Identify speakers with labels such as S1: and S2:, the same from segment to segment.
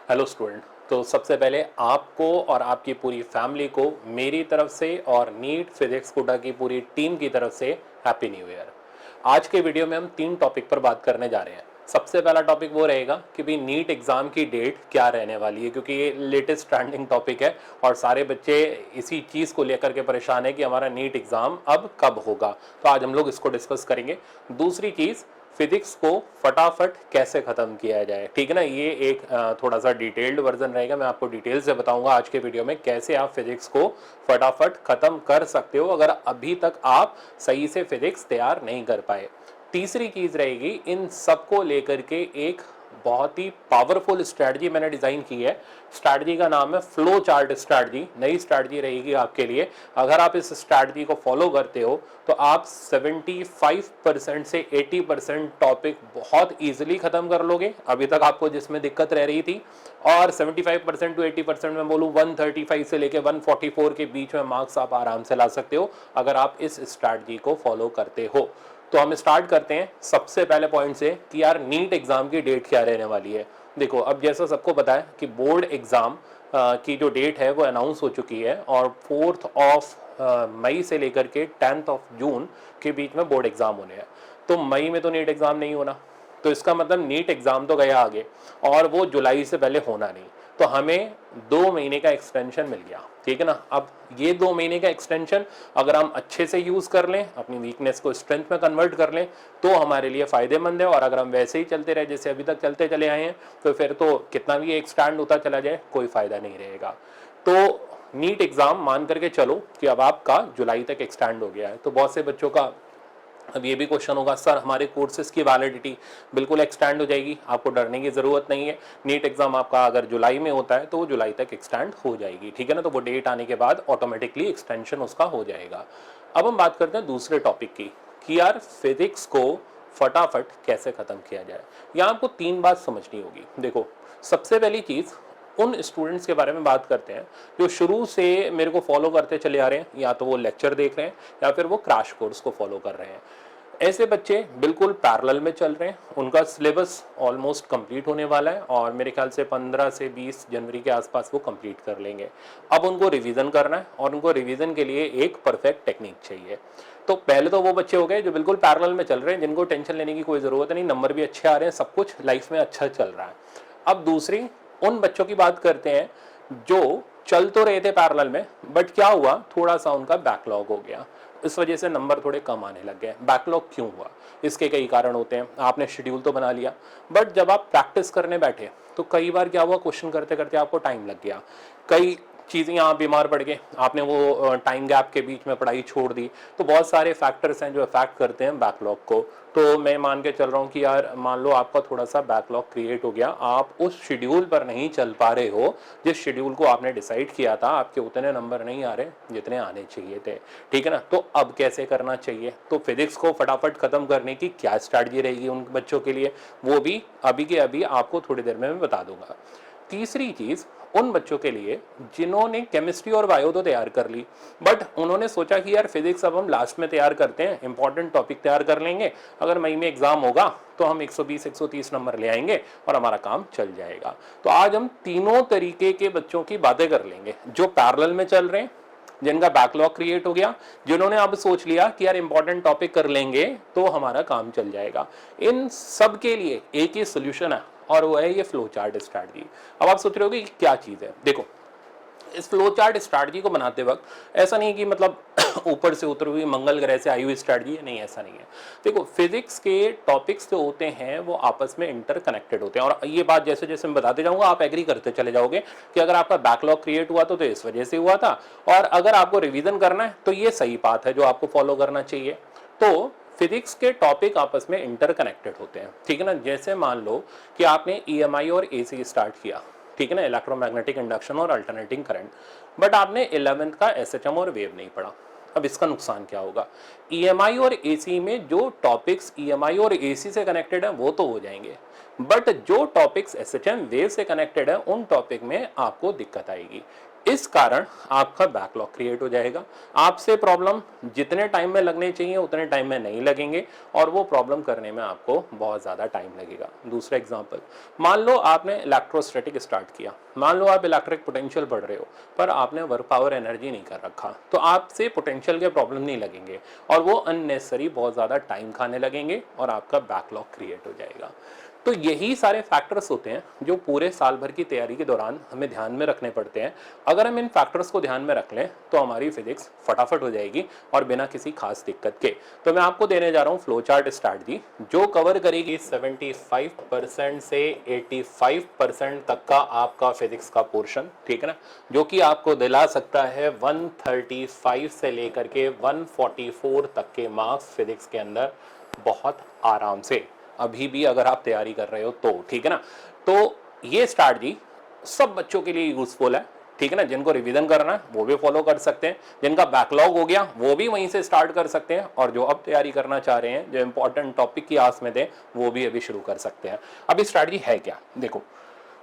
S1: Hello student. तो सबसे पहले आपको और आपकी पूरी फैमिली को मेरी तरफ से और नीट फिजिक्स कोटा की पूरी टीम की तरफ से हैप्पी न्यू ईयर। आज के वीडियो में हम 3 टॉपिक पर बात करने जा रहे हैं। सबसे पहला टॉपिक वो रहेगा कि भाई नीट एग्ज़ाम की डेट क्या रहने वाली है, क्योंकि ये लेटेस्ट ट्रेंडिंग टॉपिक है और सारे बच्चे इसी चीज़ को लेकर के परेशान है कि हमारा नीट एग्ज़ाम अब कब होगा। तो आज हम लोग इसको डिस्कस करेंगे। दूसरी चीज़, फिजिक्स को फटाफट कैसे ख़त्म किया जाए, ठीक है ना। ये एक थोड़ा सा डिटेल्ड वर्जन रहेगा। मैं आपको डिटेल से बताऊंगा आज के वीडियो में कैसे आप फिजिक्स को फटाफट ख़त्म कर सकते हो अगर अभी तक आप सही से फिजिक्स तैयार नहीं कर पाए। तीसरी चीज़ रहेगी, इन सबको लेकर के एक बहुत ही पावरफुल स्ट्रैटेजी मैंने डिज़ाइन की है। स्ट्रैटेजी का नाम है फ्लो चार्ट स्ट्रैटेजी। नई स्ट्रैटेजी रहेगी आपके लिए। अगर आप इस स्ट्रैटेजी को फॉलो करते हो तो आप 75% से 80% टॉपिक बहुत ईजिली ख़त्म कर लोगे अभी तक आपको जिसमें दिक्कत रह रही थी। और 75% टू 80% में बोलूँ 135 से लेकर 144 के बीच में मार्क्स आप आराम से ला सकते हो अगर आप इस स्ट्रैटेजी को फॉलो करते हो। तो हम स्टार्ट करते हैं सबसे पहले पॉइंट से कि यार नीट एग्ज़ाम की डेट क्या रहने वाली है। देखो, अब जैसा सबको पता है कि बोर्ड एग्ज़ाम की जो डेट है वो अनाउंस हो चुकी है और 4 मई से लेकर के 10 जून के बीच में बोर्ड एग्ज़ाम होने हैं। तो मई में तो नीट एग्ज़ाम नहीं होना, तो इसका मतलब नीट एग्ज़ाम तो गया आगे और वो जुलाई से पहले होना नहीं। तो हमें 2 महीने का एक्सटेंशन मिल गया, ठीक है ना। अब ये 2 महीने का एक्सटेंशन अगर हम अच्छे से यूज़ कर लें, अपनी वीकनेस को स्ट्रेंथ में कन्वर्ट कर लें तो हमारे लिए फ़ायदेमंद है। और अगर हम वैसे ही चलते रहे जैसे अभी तक चलते चले आए हैं तो फिर तो कितना भी एक्सटेंड होता चला जाए कोई फ़ायदा नहीं रहेगा। तो नीट एग्ज़ाम मान करके चलो कि अब आपका जुलाई तक एक्सटेंड हो गया है। तो बहुत से बच्चों का अब ये भी क्वेश्चन होगा, सर हमारे कोर्सेज की वैलिडिटी बिल्कुल एक्सटेंड हो जाएगी। आपको डरने की ज़रूरत नहीं है। नीट एग्ज़ाम आपका अगर जुलाई में होता है तो वो जुलाई तक एक्सटेंड हो जाएगी, ठीक है ना। तो वो डेट आने के बाद ऑटोमेटिकली एक्सटेंशन उसका हो जाएगा। अब हम बात करते हैं दूसरे टॉपिक की कि यार फिजिक्स को फटाफट कैसे ख़त्म किया जाए। यहाँ आपको 3 बात समझनी होगी। देखो, सबसे पहली चीज़, उन स्टूडेंट्स के बारे में बात करते हैं जो शुरू से मेरे को फॉलो करते चले आ रहे हैं, या तो वो लेक्चर देख रहे हैं या फिर वो क्रैश कोर्स को फॉलो कर रहे हैं। ऐसे बच्चे बिल्कुल पैरेलल में चल रहे हैं। उनका सिलेबस ऑलमोस्ट कंप्लीट होने वाला है और मेरे ख्याल से 15 से 20 जनवरी के आसपास वो कंप्लीट कर लेंगे। अब उनको रिवीजन करना है और उनको रिवीजन के लिए एक परफेक्ट टेक्निक चाहिए। तो पहले तो वो बच्चे हो गए जो बिल्कुल पैरेलल में चल रहे हैं, जिनको टेंशन लेने की कोई ज़रूरत नहीं, नंबर भी अच्छे आ रहे हैं, सब कुछ लाइफ में अच्छा चल रहा है। अब दूसरी उन बच्चों की बात करते हैं जो चल तो रहे थे पैरेलल में, बट क्या हुआ, थोड़ा सा उनका बैकलॉग हो गया। इस वजह से नंबर थोड़े कम आने लग गए। बैकलॉग क्यों हुआ, इसके कई कारण होते हैं। आपने शेड्यूल तो बना लिया, बट जब आप प्रैक्टिस करने बैठे तो कई बार क्या हुआ, क्वेश्चन करते करते आपको टाइम लग गया, कई चीज़ें आप बीमार पड़ गए, आपने वो टाइम गैप के बीच में पढ़ाई छोड़ दी। तो बहुत सारे फैक्टर्स हैं जो अफेक्ट करते हैं बैकलॉग को। तो मैं मान के चल रहा हूँ कि यार मान लो आपका थोड़ा सा बैकलॉग क्रिएट हो गया, आप उस शेड्यूल पर नहीं चल पा रहे हो जिस शेड्यूल को आपने डिसाइड किया था, आपके उतने नंबर नहीं आ रहे जितने आने चाहिए थे, ठीक है ना। तो अब कैसे करना चाहिए, तो फिजिक्स को फटाफट खत्म करने की क्या स्ट्रैटेजी रहेगी उन बच्चों के लिए, वो भी अभी के अभी आपको थोड़ी देर में मैं बता दूंगा। तीसरी चीज़, उन बच्चों के लिए जिन्होंने केमिस्ट्री और बायो तो तैयार कर ली, बट उन्होंने सोचा कि यार फिजिक्स अब हम लास्ट में तैयार करते हैं, इंपॉर्टेंट टॉपिक तैयार कर लेंगे, अगर मई में एग्जाम होगा तो हम 120 130 नंबर ले आएंगे और हमारा काम चल जाएगा। तो आज हम तीनों तरीके के बच्चों की बातें कर लेंगे, जो पैरेलल में चल रहे हैं, जिनका बैकलॉग क्रिएट हो गया, जिन्होंने अब सोच लिया कि यार इंपॉर्टेंट टॉपिक कर लेंगे तो हमारा काम चल जाएगा। इन सब के लिए एक ही सोल्यूशन है और वो है ये फ्लो चार्ट स्ट्रैटेजी। अब आप सोच रहे होगे कि क्या चीज़ है। देखो, इस फ्लो चार्ट स्ट्रैटेजी को बनाते वक्त ऐसा नहीं कि मतलब ऊपर से उतर हुई मंगल ग्रह से आई हुई स्ट्रैटेजी है, नहीं, ऐसा नहीं है। देखो, फिजिक्स के टॉपिक्स जो होते हैं वो आपस में इंटरकनेक्टेड होते हैं और ये बात जैसे जैसे मैं बताते जाऊंगा आप एग्री करते चले जाओगे कि अगर आपका बैकलॉग क्रिएट हुआ तो इस वजह से हुआ था, और अगर आपको रिवीजन करना है तो ये सही बात है जो आपको फॉलो करना चाहिए। तो फिजिक्स के टॉपिक आपस में इंटरकनेक्टेड होते हैं, ठीक है ना। जैसे मान लो कि आपने ईएमआई और एसी स्टार्ट किया, ठीक है ना, इलेक्ट्रोमैग्नेटिक इंडक्शन और अल्टरनेटिंग करंट, बट आपने 11th का एसएचएम और वेव नहीं पढ़ा। अब इसका नुकसान क्या होगा, ईएमआई और एसी में जो टॉपिक्स ईएमआई और एसी से कनेक्टेड है वो तो हो जाएंगे, बट जो टॉपिक्स एसएचएम वेव से कनेक्टेड है उन टॉपिक में आपको दिक्कत आएगी। इस कारण आपका बैकलॉग क्रिएट हो जाएगा, आपसे प्रॉब्लम जितने टाइम में लगने चाहिए उतने टाइम में नहीं लगेंगे और वो प्रॉब्लम करने में आपको बहुत ज़्यादा टाइम लगेगा। दूसरा एग्जांपल, मान लो आपने इलेक्ट्रोस्टैटिक स्टार्ट किया, मान लो आप इलेक्ट्रिक पोटेंशियल पढ़ रहे हो पर आपने वर्क पावर एनर्जी नहीं कर रखा, तो आपसे पोटेंशियल के प्रॉब्लम नहीं लगेंगे और वो अननेसेसरी बहुत ज़्यादा टाइम खाने लगेंगे और आपका बैकलॉग क्रिएट हो जाएगा। तो यही सारे फैक्टर्स होते हैं जो पूरे साल भर की तैयारी के दौरान हमें ध्यान में रखने पड़ते हैं। अगर हम इन फैक्टर्स को ध्यान में रख लें तो हमारी फिजिक्स फटाफट हो जाएगी और बिना किसी खास दिक्कत के। तो मैं आपको देने जा रहा हूँ फ्लो चार्ट स्ट्रैटेजी जो कवर करेगी 75% से 85% तक का आपका फिजिक्स का पोर्शन, ठीक है ना, जो कि आपको दिला सकता है 135 से लेकर के 144 तक के मार्क्स फिजिक्स के अंदर बहुत आराम से, अभी भी अगर आप तैयारी कर रहे हो तो, ठीक है ना। तो ये स्ट्रैटेजी सब बच्चों के लिए यूजफुल है, ठीक है ना। जिनको रिवीजन करना है वो भी फॉलो कर सकते हैं, जिनका बैकलॉग हो गया वो भी वहीं से स्टार्ट कर सकते हैं और जो अब तैयारी करना चाह रहे हैं, जो इंपॉर्टेंट टॉपिक की आस में थे, वो भी अभी शुरू कर सकते हैं। अभी स्ट्रैटेजी है क्या, देखो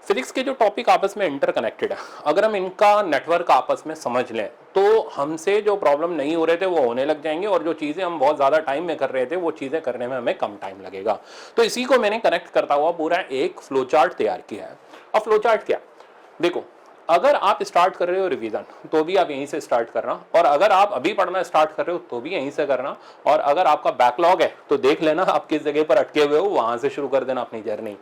S1: फिजिक्स के जो टॉपिक आपस में इंटरकनेक्टेड है, अगर हम इनका नेटवर्क आपस में समझ लें तो हमसे जो प्रॉब्लम नहीं हो रहे थे वो होने लग जाएंगे और जो चीज़ें हम बहुत ज़्यादा टाइम में कर रहे थे वो चीज़ें करने में हमें कम टाइम लगेगा। तो इसी को मैंने कनेक्ट करता हुआ पूरा एक फ्लो चार्ट तैयार किया है। अब फ्लो चार्ट क्या, देखो अगर आप स्टार्ट कर रहे हो रिवीजन तो भी आप यहीं से स्टार्ट करना, और अगर आप अभी पढ़ना स्टार्ट कर रहे हो तो भी यहीं से करना, और अगर आपका बैकलॉग है तो देख लेना आप किस जगह पर अटके हुए हो, वहां से शुरू कर देना अपनी जर्नी।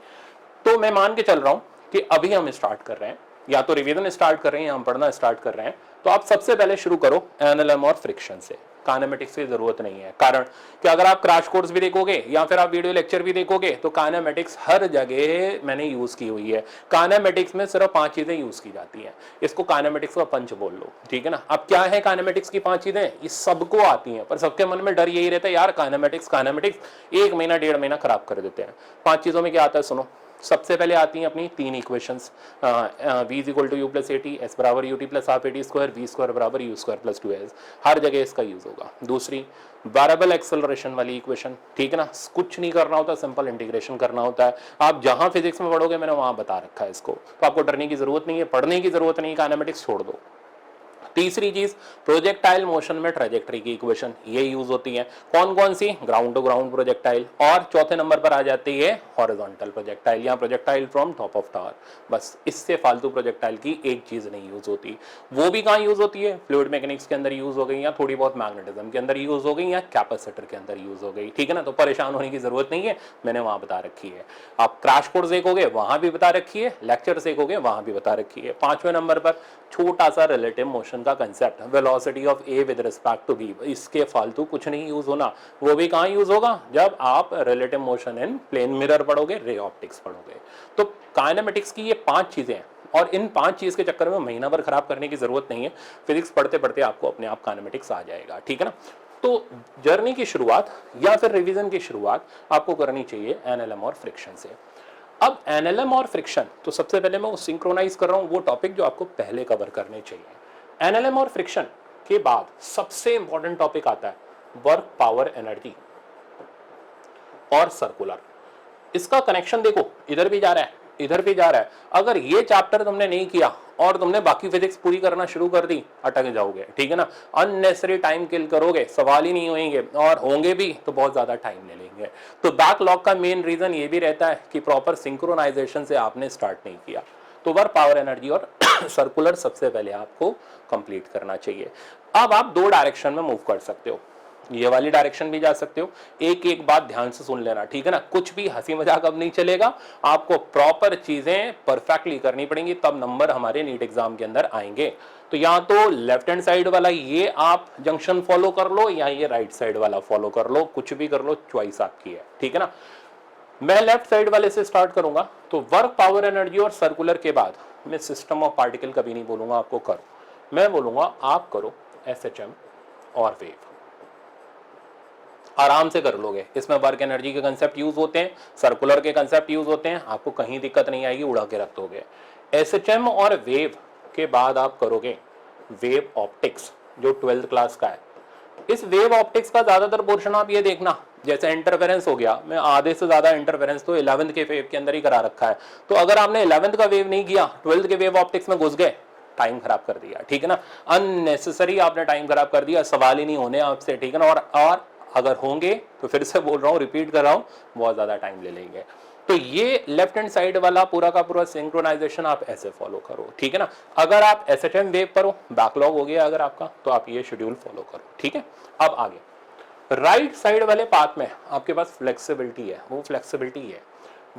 S1: तो मैं मान के चल रहा हूं कि अभी हम स्टार्ट कर रहे हैं, या तो रिवीजन स्टार्ट कर रहे हैं या हम पढ़ना स्टार्ट कर रहे हैं, तो आप सबसे पहले शुरू करो एनएलएम और फ्रिक्शन से। काइनेमेटिक्स की जरूरत नहीं है, कारण कि अगर आप क्रैश कोर्स भी देखोगे या फिर आप वीडियो लेक्चर भी देखोगे तो काइनेमेटिक्स हर जगह मैंने यूज की हुई है। काइनेमेटिक्स में सिर्फ 5 चीजें यूज की जाती हैं, इसको काइनेमेटिक्स का पंच बोल लो, ठीक है ना। अब क्या है काइनेमेटिक्स की 5 चीजें, ये सबको आती हैं पर सबके मन में डर यही रहता है यार काइनेमेटिक्स काइनेमेटिक्स 1 महीना 1.5 महीना खराब कर देते हैं। 5 चीजों में क्या आता है सुनो। सबसे पहले आती हैं अपनी 3 equations, v is equal to u plus a t, s बराबर u t plus half a t square, v square बराबर यू स्क्वायर प्लस 2s, हर जगह इसका यूज होगा। दूसरी वेरिएबल एक्सेलरेशन वाली इक्वेशन, ठीक है ना, कुछ नहीं करना होता, सिंपल इंटीग्रेशन करना होता है। आप जहां फिजिक्स में पढ़ोगे मैंने वहां बता रखा है इसको, तो आपको डरने की जरूरत नहीं है, पढ़ने की जरूरत नहीं है, काइनेमेटिक्स छोड़ दो। तीसरी चीज प्रोजेक्टाइल मोशन में ट्रेजेक्टरी की इक्वेशन, ये यूज होती है। कौन कौन सी, ग्राउंड टू ग्राउंड प्रोजेक्टाइल, और चौथे नंबर पर आ जाती है हॉरिजॉन्टल प्रोजेक्टाइल या projectile from top of tower. बस इससे फालतू प्रोजेक्टाइल की एक चीज नहीं यूज होती। वो भी कहाँ यूज होती है, फ्लूइड मैकेनिक्स के अंदर यूज हो गई, या थोड़ी बहुत मैग्नेटिज्म के अंदर यूज हो गई, या कैपेसिटर के अंदर यूज हो गई, ठीक है ना। तो परेशान होने की जरूरत नहीं है, मैंने वहां बता रखी है। आप क्रैश कोर्स देखोगे वहां भी बता रखी है, लेक्चर देखोगे वहां भी बता रखी है। 5वें नंबर पर छोटा सा रिलेटिव मोशन का concept, velocity of A with respect to B, इसके फालतू कुछ नहीं यूज होना। वो भी कहाँ यूज होगा, जब आप relative motion in plane mirror पढ़ोगे, रे ऑप्टिक्स पढ़ोगे। तो काइनेमेटिक्स की ये 5 चीजें हैं और इन 5 चीज के चक्कर में महीना भर खराब करने की जरूरत नहीं है। फिजिक्स पढ़ते पढ़ते आपको अपने आप काइनेमेटिक्स आ जाएगा, ठीक है ना। तो जर्नी की शुरुआत या फिर रिवीजन की शुरुआत आपको करनी चाहिए एनएलएम और फ्रिक्शन से। अब एनएलएम और फ्रिक्शन, तो सबसे पहले मैं सिंक्रोनाइज कर रहा हूं वो टॉपिक जो आपको पहले कवर करने चाहिए। एनएलएम और फ्रिक्शन के बाद सबसे इंपॉर्टेंट टॉपिक आता है वर्क पावर एनर्जी और सर्कुलर। इसका कनेक्शन देखो, इधर भी जा रहा है इधर भी जा रहा है। अगर ये चैप्टर तुमने नहीं किया और तुमने बाकी फिजिक्स पूरी करना शुरू कर दी, अटक जाओगे, ठीक है ना। अननेसेसरी टाइम किल करोगे, सवाल ही नहीं होंगे, और होंगे भी तो बहुत ज्यादा टाइम ले लेंगे। तो बैकलॉग का मेन रीजन ये भी रहता है कि प्रॉपर सिंक्रोनाइजेशन से आपने स्टार्ट नहीं किया। तो वर्क पावर एनर्जी और सर्कुलर सबसे पहले आपको कंप्लीट करना चाहिए। अब आप 2 डायरेक्शन में मूव कर सकते हो, ये वाली डायरेक्शन भी जा सकते हो। एक एक बात ध्यान से सुन लेना, ठीक है ना। कुछ भी हंसी मजाक अब नहीं चलेगा, आपको प्रॉपर चीजें परफेक्टली करनी पड़ेंगी, तब नंबर हमारे नीट एग्जाम के अंदर आएंगे। तो या तो लेफ्ट हैंड साइड वाला ये आप जंक्शन फॉलो कर लो, या ये राइट साइड वाला फॉलो कर लो, कुछ भी कर लो, चॉइस आपकी है, ठीक है ना। मैं लेफ्ट साइड वाले से स्टार्ट करूंगा। तो वर्क पावर एनर्जी और सर्कुलर के बाद मैं सिस्टम ऑफ पार्टिकल कभी नहीं बोलूंगा आपको करो, मैं बोलूंगा आप करो एसएचएम और वेव। आराम से कर लोगे, इसमें वर्क एनर्जी के कंसेप्ट यूज होते हैं, सर्कुलर के कंसेप्ट यूज होते हैं, आपको कहीं दिक्कत नहीं आएगी, उड़ा के रख दोगे। एसएचएम और वेव के बाद आप करोगे वेव ऑप्टिक्स, जो 12th क्लास का है। इस वेव ऑप्टिक्स का ज्यादातर पोर्शन आप ये देखना, जैसे इंटरफेरेंस हो गया, मैं आधे से ज्यादा इंटरफेरेंस तो 11th के वेव के अंदर ही करा रखा है। तो अगर आपने 11th का वेव नहीं किया, 12th के वेव ऑप्टिक्स में घुस गए, टाइम खराब कर दिया, ठीक है ना, अननेसेसरी आपने टाइम खराब कर दिया, सवाल ही नहीं होने आपसे, ठीक है ना, और अगर होंगे तो फिर से बोल रहा हूँ, रिपीट कर रहा हूँ, बहुत ज्यादा टाइम ले लेंगे। तो ये लेफ्ट हैंड साइड वाला पूरा का पूरा सिंक्रोनाइजेशन आप ऐसे फॉलो करो, ठीक है ना। अगर आप एसएचएम वेव करो, बैकलॉग हो गया अगर आपका, तो आप ये शेड्यूल फॉलो करो, ठीक है। अब आगे राइट साइड वाले पार्ट में आपके पास फ्लेक्सिबिलिटी है, वो फ्लेक्सिबिलिटी है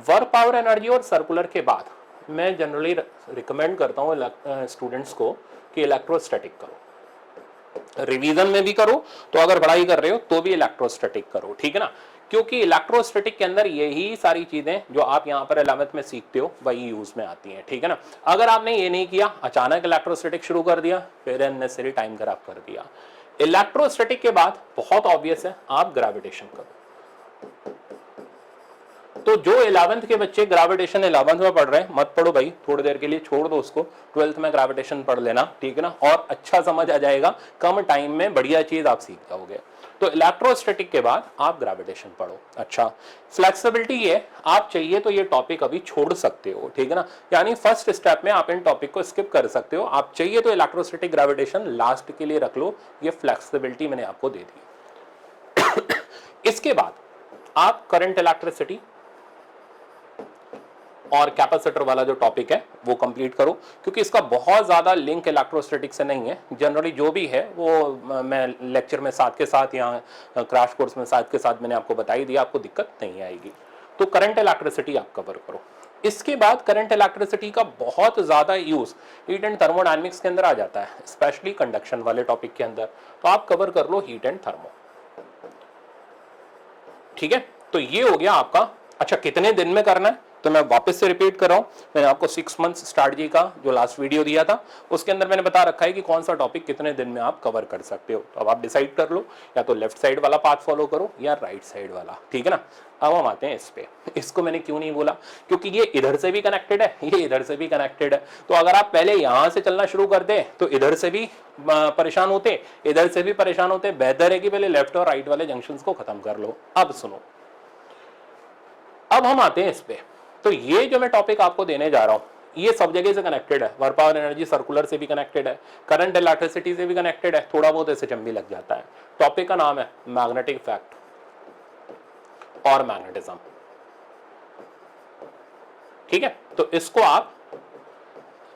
S1: वर्क पावर एनर्जी और सर्कुलर के बाद मैं जनरली रिकमेंड करता हूँ स्टूडेंट्स को कि इलेक्ट्रोस्टैटिक करो, रिवीजन में भी करो, तो अगर पढ़ाई कर रहे हो तो भी इलेक्ट्रोस्टैटिक करो, ठीक है ना, क्योंकि इलेक्ट्रोस्टैटिक के अंदर यही सारी चीजें जो आप यहाँ पर 11th में सीखते हो वही यूज में आती हैं, ठीक है ना। अगर आपने ये नहीं किया, अचानक इलेक्ट्रोस्टैटिक शुरू कर दिया, फिर अननेसेसरी टाइम खराब कर दिया। इलेक्ट्रोस्टैटिक के बाद बहुत ऑब्वियस है, आप ग्रेविटेशन करो। तो जो 11th के बच्चे ग्रेविटेशन 11th में पढ़ रहे हैं, मत पढ़ो भाई, थोड़ी देर के लिए छोड़ दो उसको, 12th में ग्रेविटेशन पढ़ लेना, ठीक है ना, और अच्छा समझ आ जाएगा, कम टाइम में बढ़िया चीज आप सीख जाओगे। तो इलेक्ट्रोस्टैटिक के बाद आप ग्रेविटेशन पढ़ो। अच्छा, फ्लेक्सिबिलिटी है, आप चाहिए तो ये टॉपिक अभी छोड़ सकते हो, ठीक है ना, यानी फर्स्ट स्टेप में आप इन टॉपिक को स्किप कर सकते हो, आप चाहिए तो इलेक्ट्रोस्टैटिक ग्रेविटेशन लास्ट के लिए रख लो, ये फ्लेक्सिबिलिटी मैंने आपको दे दी। इसके बाद आप करंट इलेक्ट्रिसिटी और कैपेसिटर वाला जो टॉपिक है वो कंप्लीट करो, क्योंकि इसका बहुत ज्यादा लिंक इलेक्ट्रोस्टैटिक से नहीं है, जनरली जो भी है वो मैं लेक्चर में साथ के साथ, यहाँ क्रैश कोर्स में साथ के साथ मैंने आपको बताई दिया, आपको दिक्कत नहीं आएगी। तो करंट इलेक्ट्रिसिटी आप कवर करो। इसके बाद करंट इलेक्ट्रिसिटी का बहुत ज्यादा यूज हीट एंड थर्मोडायनेमिक्स के अंदर आ जाता है, स्पेशली कंडक्शन वाले टॉपिक के अंदर, तो आप कवर कर लो हीट एंड थर्मो, ठीक है। तो ये हो गया आपका। अच्छा, कितने दिन में करना है, तो मैं वापस से रिपीट कर रहा हूं, मैंने आपको 6 मंथ्स स्ट्रैटेजी का जो लास्ट वीडियो दिया था उसके अंदर मैंने बता रखा है कि कौन सा टॉपिक कितने दिन में आप कवर कर सकते हो। तो अब आप डिसाइड कर लो, या तो लेफ्ट साइड वाला पाथ फॉलो करो या राइट साइड वाला, ठीक है ना। अब हम आते हैं इस पे, इसको मैंने क्यों नहीं बोला, क्योंकि ये इधर से भी कनेक्टेड है, ये इधर से भी कनेक्टेड है। तो अगर आप पहले यहां से चलना शुरू कर दे तो इधर से भी परेशान होते, इधर से भी परेशान होते, बेहतर है कि पहले लेफ्ट और राइट वाले जंक्शंस को खत्म कर लो। अब सुनो, अब हम आते हैं इस पे। तो ये जो मैं टॉपिक आपको देने जा रहा हूं ये सब जगह से कनेक्टेड है, वर्क पावर एनर्जी सर्कुलर से भी कनेक्टेड है, करंट इलेक्ट्रिसिटी से भी कनेक्टेड है, थोड़ा बहुत एसएचएम भी लग जाता है। टॉपिक का नाम है मैग्नेटिक इफेक्ट और मैग्नेटिज्म, ठीक है। तो इसको आप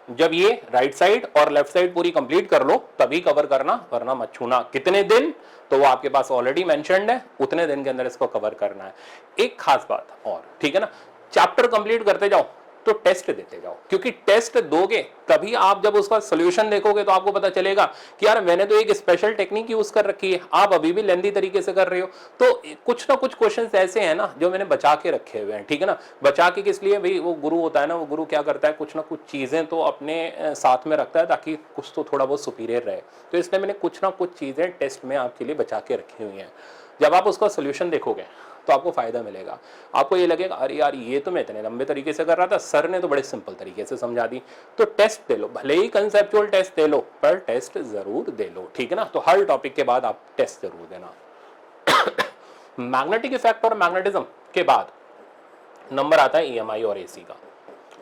S1: जब ये राइट साइड और लेफ्ट साइड पूरी कंप्लीट कर लो तभी कवर करना, वरना मत छूना। कितने दिन, तो वो आपके पास ऑलरेडी मेंशन्ड है, उतने दिन के अंदर इसको कवर करना है। एक खास बात और, ठीक है ना, चैप्टर कंप्लीट करते जाओ तो टेस्ट देते जाओ, क्योंकि टेस्ट दोगे तभी आप जब उसका सोल्यूशन देखोगे तो आपको पता चलेगा कि यार मैंने तो एक स्पेशल टेक्निक यूज कर रखी है, आप अभी भी लेंदी तरीके से कर रहे हो। तो कुछ ना कुछ क्वेश्चंस ऐसे हैं ना जो मैंने बचा के रखे हुए हैं, ठीक है ना। बचा के किस लिए, भाई वो गुरु होता है ना, वो गुरु क्या करता है, कुछ ना कुछ चीजें तो अपने साथ में रखता है ताकि कुछ तो थोड़ा बहुत सुपीरियर रहे। तो इसलिए मैंने कुछ ना कुछ चीजें टेस्ट में आपके लिए बचा के रखी हुई हैं। जब आप उसका सोल्यूशन देखोगे तो आपको फायदा मिलेगा, आपको ये लगेगा अरे यार ये तो मैं इतने लंबे तरीके से कर रहा था, सर ने तो बड़े सिंपल तरीके से समझा दी। तो टेस्ट दे लो, भले ही कंसेप्चुअल टेस्ट दे लो पर टेस्ट जरूर दे लो, ठीक है ना। तो हर टॉपिक के बाद आप टेस्ट जरूर देना। मैग्नेटिक इफेक्ट और मैग्नेटिज्म के बाद नंबर आता है ईएमआई और एसी का।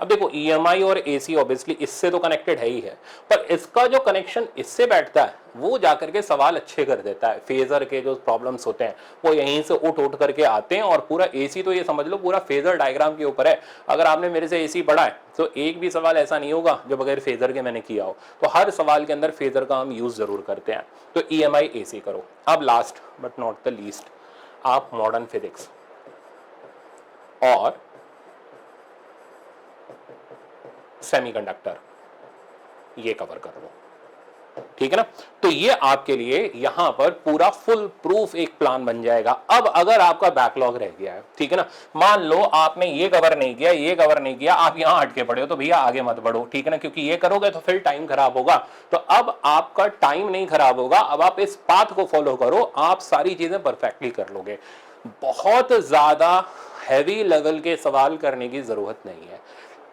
S1: अब देखो ईएमआई और एसी ऑब्वियसली इससे तो कनेक्टेड है ही है, पर इसका जो कनेक्शन इससे बैठता है वो जाकर के सवाल अच्छे कर देता है। फेजर के जो प्रॉब्लम्स होते हैं वो यहीं से उठ करके आते हैं, और पूरा एसी तो ये समझ लो पूरा फेजर डायग्राम के ऊपर है। अगर आपने मेरे से एसी पढ़ा है तो एक भी सवाल ऐसा नहीं होगा जो बगैर फेजर के मैंने किया हो। तो हर सवाल के अंदर फेजर का हम यूज जरूर करते हैं। तो ईएमआई एसी करो। अब last but not the least, आप मॉडर्न फिजिक्स और सेमीकंडक्टर ये कवर कर लो, ठीक है ना। तो ये आपके लिए यहां पर पूरा फुल प्रूफ एक प्लान बन जाएगा। अब अगर आपका बैकलॉग रह गया है, ठीक है ना, मान लो आपने ये कवर नहीं किया, ये कवर नहीं किया, आप यहां अटके पड़े हो, तो भैया आगे मत बढ़ो, ठीक है ना, क्योंकि ये करोगे तो फिर टाइम खराब होगा। तो अब आपका टाइम नहीं खराब होगा, अब आप इस पाथ को फॉलो करो, आप सारी चीजें परफेक्टली कर लोगे। बहुत ज्यादा हैवी लेवल के सवाल करने की जरूरत नहीं है।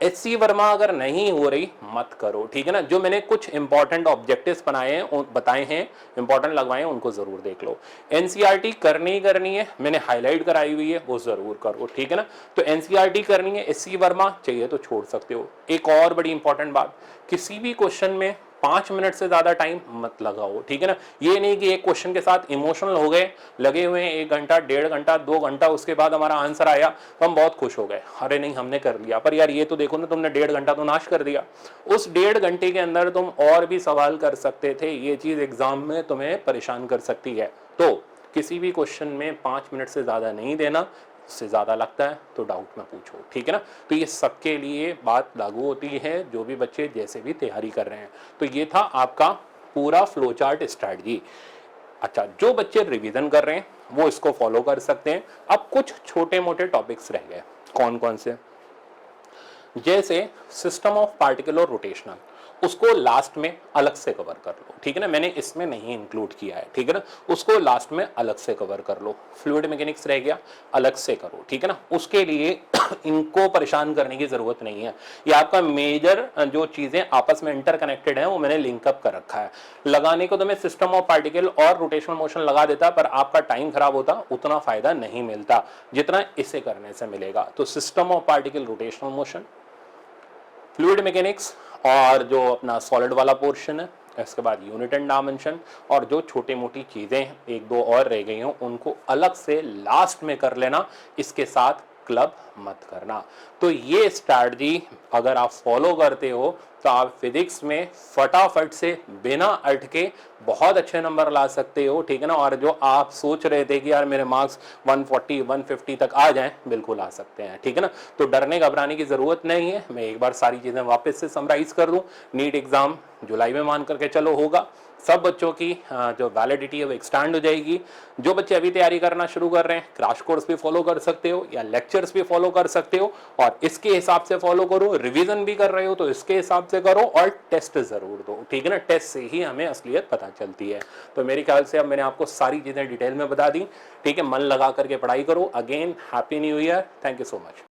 S1: एससी वर्मा अगर नहीं हो रही मत करो, ठीक है ना। जो मैंने कुछ इंपॉर्टेंट ऑब्जेक्टिव्स बनाए हैं, बताए हैं, इंपॉर्टेंट लगवाए हैं, उनको जरूर देख लो। एनसीईआरटी करनी ही करनी है, मैंने हाईलाइट कराई हुई है, वो जरूर करो, ठीक है ना। तो एनसीईआरटी करनी है, एससी वर्मा चाहिए तो छोड़ सकते हो। एक और बड़ी इंपॉर्टेंट बात, किसी भी क्वेश्चन में 5 मिनट से ज्यादा टाइम मत लगाओ, ठीक है ना। ये नहीं कि एक क्वेश्चन के साथ इमोशनल हो गए, लगे हुए हैं 1 घंटा, 1.5 घंटा, 2 घंटा, उसके बाद हमारा आंसर आया तो हम बहुत खुश हो गए, अरे नहीं हमने कर लिया, पर यार ये तो देखो ना, तुमने 1.5 घंटा तो नाश कर दिया। उस 1.5 घंटे के अंदर तुम और भी सवाल कर सकते थे, ये चीज एग्जाम में तुम्हें परेशान कर सकती है। तो किसी भी क्वेश्चन में 5 मिनट से ज्यादा नहीं देना, उससे ज़्यादा लगता है तो डाउट में पूछो, ठीक है ना। तो ये सबके लिए बात लागू होती है, जो भी बच्चे जैसे भी तैयारी कर रहे हैं। तो ये था आपका पूरा फ्लो चार्ट स्ट्रैटेजी। अच्छा, जो बच्चे रिवीजन कर रहे हैं वो इसको फॉलो कर सकते हैं। अब कुछ छोटे मोटे टॉपिक्स रह गए, कौन कौन से, जैसे सिस्टम ऑफ पार्टिकल और रोटेशनल, उसको लास्ट में अलग से कवर कर लो, ठीक है ना। मैंने इसमें नहीं इंक्लूड किया है, ठीक है ना, उसको लास्ट में अलग से कवर कर लो। फ्लूइड मैकेनिक्स रह गया, अलग से करो, ठीक है ना। उसके लिए इनको परेशान करने की जरूरत नहीं है, ये आपका मेजर जो चीजें आपस में इंटरकनेक्टेड है वो मैंने लिंकअप कर रखा है। लगाने को तो मैं सिस्टम ऑफ पार्टिकल और रोटेशनल मोशन लगा देता, पर आपका टाइम खराब होता, उतना फायदा नहीं मिलता जितना इसे करने से मिलेगा। तो system of particle, rotational motion, fluid mechanics, और जो अपना सॉलिड वाला पोर्शन है, इसके बाद यूनिट एंड डायमेंशन, और जो छोटी मोटी चीज़ें एक दो और रह गई हों उनको अलग से लास्ट में कर लेना, इसके साथ क्लब मत करना। तो ये स्ट्रैटेजी अगर आप फॉलो करते हो तो आप फिजिक्स में फटाफट से बिना अटके बहुत अच्छे नंबर ला सकते हो, ठीक है ना। और जो आप सोच रहे थे कि यार मेरे मार्क्स 140 150 तक आ जाएं, बिल्कुल आ सकते हैं, ठीक है ना। तो डरने घबराने की जरूरत नहीं है। मैं एक बार सारी चीजें वापस से समराइज कर दूं, नीट एग्जाम जुलाई में मान करके चलो होगा, सब बच्चों की जो वैलिडिटी है वो एक्सटेंड हो जाएगी। जो बच्चे अभी तैयारी करना शुरू कर रहे हैं, क्रैश कोर्स भी फॉलो कर सकते हो या लेक्चर्स भी फॉलो कर सकते हो, और इसके हिसाब से फॉलो करो। रिवीजन भी कर रहे हो तो इसके हिसाब से करो, और टेस्ट जरूर दो, ठीक है ना। टेस्ट से ही हमें असलियत पता चलती है। तो मेरे ख्याल से अब मैंने आपको सारी चीजें डिटेल में बता दी, ठीक है। मन लगा करके पढ़ाई करो। Again happy new year, thank you so much.